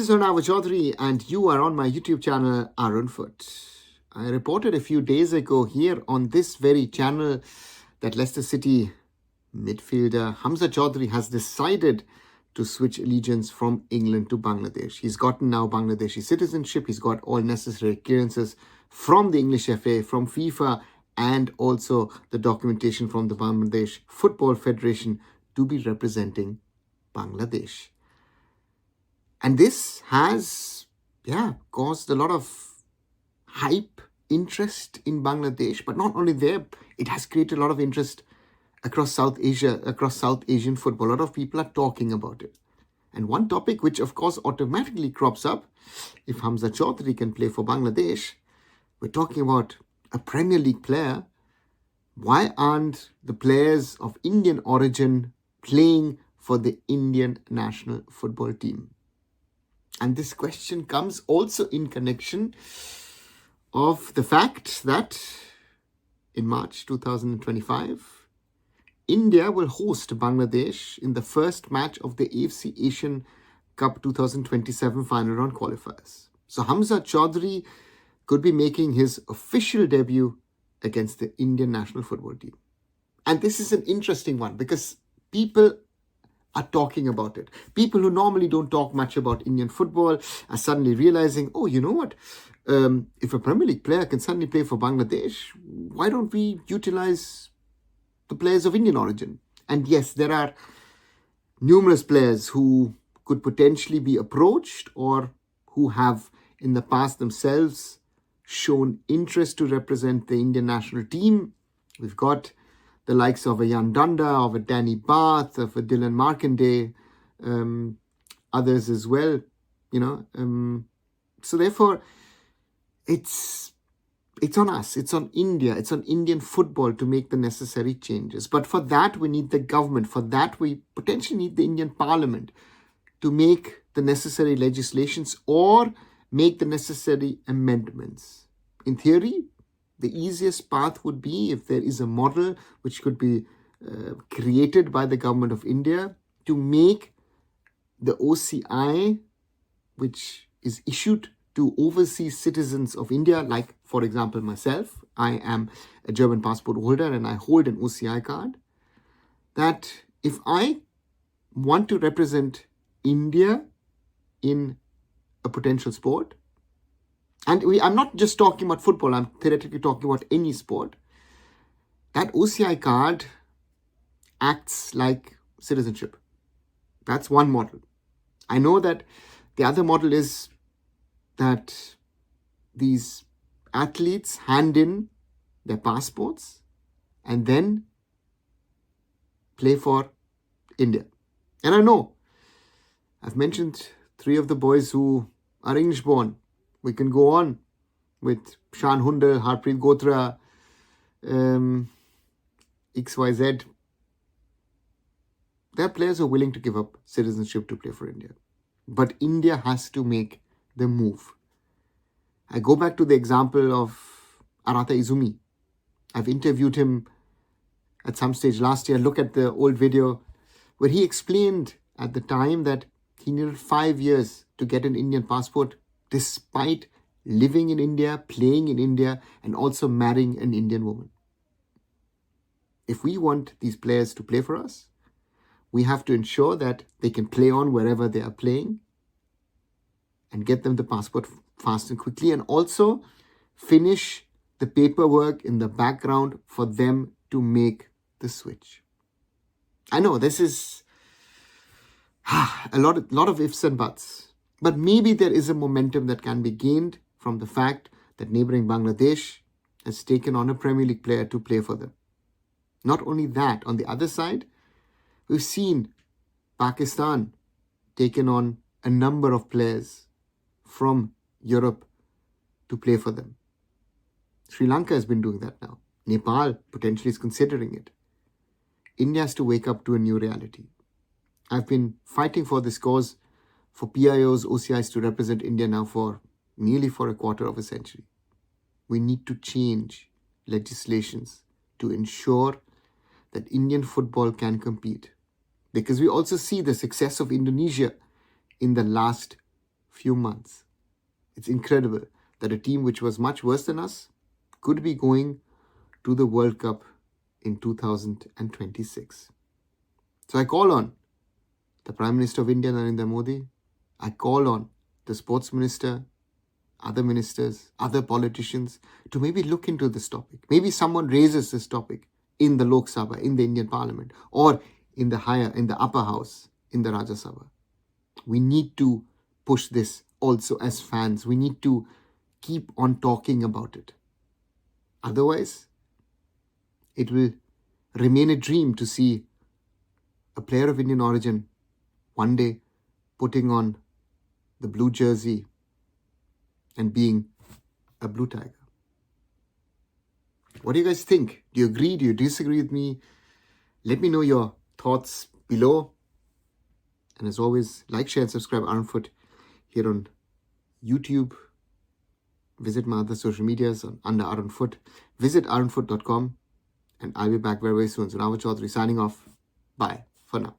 is Arunava Chaudhuri and you are on my YouTube channel Arunfoot. I reported a few days ago here on this very channel that Leicester City midfielder Hamza Choudhury has decided to switch allegiance from England to Bangladesh. He's gotten now Bangladeshi citizenship. He's got all necessary clearances from the English FA, from FIFA, and also the documentation from the Bangladesh Football Federation to be representing Bangladesh. And this has, caused a lot of hype, interest in Bangladesh. But not only there, it has created a lot of interest across South Asia, across South Asian football. A lot of people are talking about it. And one topic which, of course, automatically crops up, if Hamza Choudhury can play for Bangladesh, we're talking about a Premier League player. Why aren't the players of Indian origin playing for the Indian national football team? And this question comes also in connection of the fact that in March 2025, India will host Bangladesh in the first match of the AFC Asian Cup 2027 final round qualifiers. So Hamza Choudhury could be making his official debut against the Indian national football team. And this is an interesting one because people are talking about it. People who normally don't talk much about Indian football are suddenly realizing, oh, you know what? If a Premier League player can suddenly play for Bangladesh, why don't we utilize the players of Indian origin? And yes, there are numerous players who could potentially be approached or who have in the past themselves shown interest to represent the Indian national team. We've got the likes of a Jan Danda, of a Danny Bath, of a Dylan Markande, others as well, So therefore, it's on us, it's on India, it's on Indian football to make the necessary changes. But for that, we need the government. For that, we potentially need the Indian Parliament to make the necessary legislations or make the necessary amendments. In theory, the easiest path would be if there is a model which could be created by the government of India to make the OCI, which is issued to overseas citizens of India, like, for example, myself. I am a German passport holder and I hold an OCI card. That if I want to represent India in a potential sport, and I'm not just talking about football, I'm theoretically talking about any sport, that OCI card acts like citizenship. That's one model. I know that the other model is that these athletes hand in their passports and then play for India. And I know, I've mentioned 3 of the boys who are English born. We can go on with Shan Hundal, Harpreet Gotra, XYZ. There are players who are willing to give up citizenship to play for India. But India has to make the move. I go back to the example of Arata Izumi. I've interviewed him at some stage last year. Look at the old video where he explained at the time that he needed 5 years to get an Indian passport despite living in India, playing in India, and also marrying an Indian woman. If we want these players to play for us, we have to ensure that they can play on wherever they are playing and get them the passport fast and quickly, and also finish the paperwork in the background for them to make the switch. I know this is a lot of ifs and buts. But maybe there is a momentum that can be gained from the fact that neighboring Bangladesh has taken on a Premier League player to play for them. Not only that, on the other side, we've seen Pakistan taken on a number of players from Europe to play for them. Sri Lanka has been doing that now. Nepal potentially is considering it. India has to wake up to a new reality. I've been fighting for this cause for PIOs, OCIs to represent India now for nearly for a quarter of a century. We need to change legislations to ensure that Indian football can compete. Because we also see the success of Indonesia in the last few months. It's incredible that a team which was much worse than us could be going to the World Cup in 2026. So I call on the Prime Minister of India, Narendra Modi. I call on the Sports Minister, other ministers, other politicians to maybe look into this topic. Maybe someone raises this topic in the Lok Sabha, in the Indian Parliament, or in the upper house, in the Rajya Sabha. We need to push this also as fans. We need to keep on talking about it. Otherwise, it will remain a dream to see a player of Indian origin one day putting on the blue jersey and being a blue tiger. What do you guys think? Do you agree? Do you disagree with me? Let me know your thoughts below. And as always, like, share, and subscribe Arunfoot here on YouTube. Visit my other social medias under Arunfoot. Visit arunfoot.com. And I'll be back very, very soon. So Arunava Chaudhuri signing off. Bye for now.